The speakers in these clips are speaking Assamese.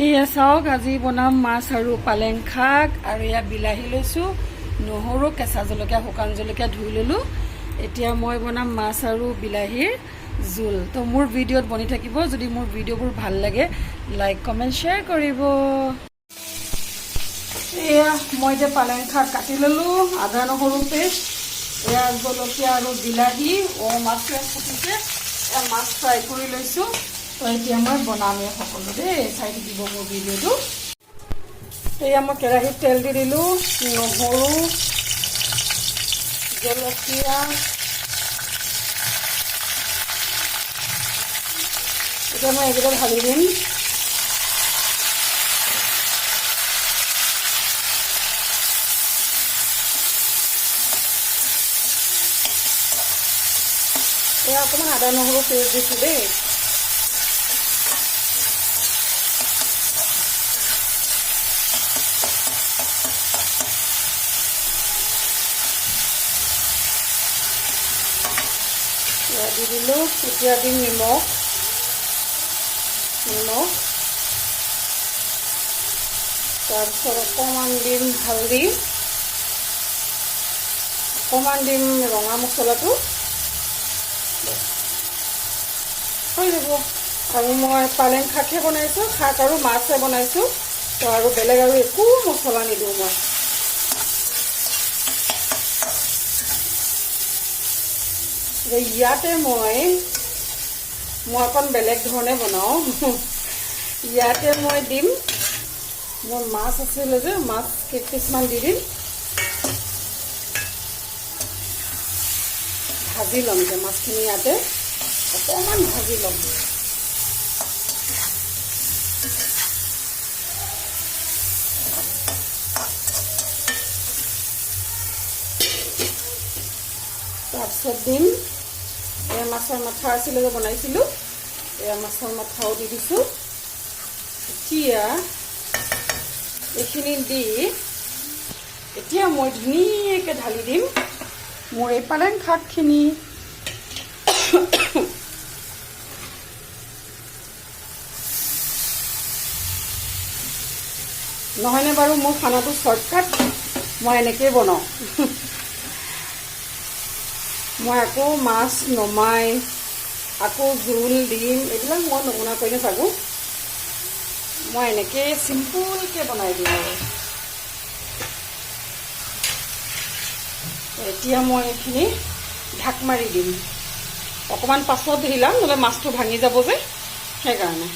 এয়া চাওক আজি বনাম মাছ আৰু পালেং শাক আৰু এয়া বিলাহী লৈছোঁ, নহৰু, কেঁচা জলকীয়া, শুকান জলকীয়া ধুই ল'লোঁ। এতিয়া মই বনাম মাছ আৰু বিলাহীৰ জোল। তো মোৰ ভিডিঅ'ত বনি থাকিব। যদি মোৰ ভিডিঅ'বোৰ ভাল লাগে লাইক কমেণ্ট শ্বেয়াৰ কৰিব। এয়া মই এতিয়া পালেং শাক কাটি ল'লোঁ, আদা নহৰু পেষ্ট, এয়া জলকীয়া আৰু বিলাহী, মাছটোৱে ফুটিছে, এয়া মাছ ফ্ৰাই কৰি লৈছোঁ। তো এতিয়া মই বনামেই সকলো দেই, চাই থাকিব মোৰ ভিডিঅ'টো। এয়া মই কেৰাহীত তেল দি দিলোঁ, নহৰু, জলকীয়া, এতিয়া মই এইকেইটা ঢালি দিম। এয়া অকণমান আদা নহৰু পেষ্ট দিছোঁ দেই। এয়া দি দিলোঁ। এতিয়া দিম নিমখ, তাৰপিছত অকণমান দিম হালধি, অকণমান দিম ৰঙা মছলাটো, হৈ যাব। আৰু মই পালেং শাকহে বনাইছোঁ, শাক আৰু মাছহে বনাইছোঁ, তো আৰু বেলেগ আৰু একো মছলা নিদিওঁ মই। ইয়াতে মই অকণ বেলেগ ধৰণে বনাওঁ। ইয়াতে মই দিম, মোৰ মাছ আছিলে যে মাছ কেইপিচমান দি দিম, ভাজি ল'ম যে মাছখিনি ইয়াতে অকণমান ভাজি ল'ম। তাৰপিছত দিম এয়া মাছৰ মাথা আছিলে যে বনাইছিলোঁ, এয়া মাছৰ মাথাও দি দিছোঁ। এতিয়া এইখিনি দি এতিয়া মই ধুনীয়াকৈ ঢালি দিম মোৰ এই পালেং শাকখিনি। নহয়নে বাৰু মোৰ খানাটো শ্বৰ্টকাট, মই এনেকৈয়ে বনাওঁ। মই আকৌ মাছ নমাই আকৌ জোল দিম এইবিলাক মই নবনাকৈ নাথাকোঁ, মই এনেকৈ চিম্পুলকৈ বনাই দিওঁ আৰু। এতিয়া মই এইখিনি ঢাক মাৰি দিম, অকণমান পাছত হিলাম নহ'লে মাছটো ভাঙি যাব যে, সেইকাৰণে।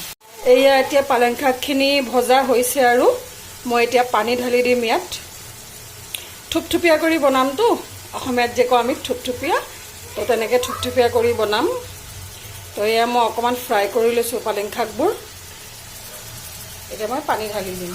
এয়া এতিয়া পালেং শাকখিনি ভজা হৈছে আৰু মই এতিয়া পানী ঢালি দিম ইয়াত। থুপথুপীয়া কৰি বনামতো, অসমীয়াত যে কওঁ আমি থুপথুপীয়া, তো তেনেকৈ থুপথুপীয়া কৰি বনাম। তো এয়া মই অকণমান ফ্ৰাই কৰি লৈছোঁ পালেং শাকবোৰ, এতিয়া মই পানী ঢালি দিম।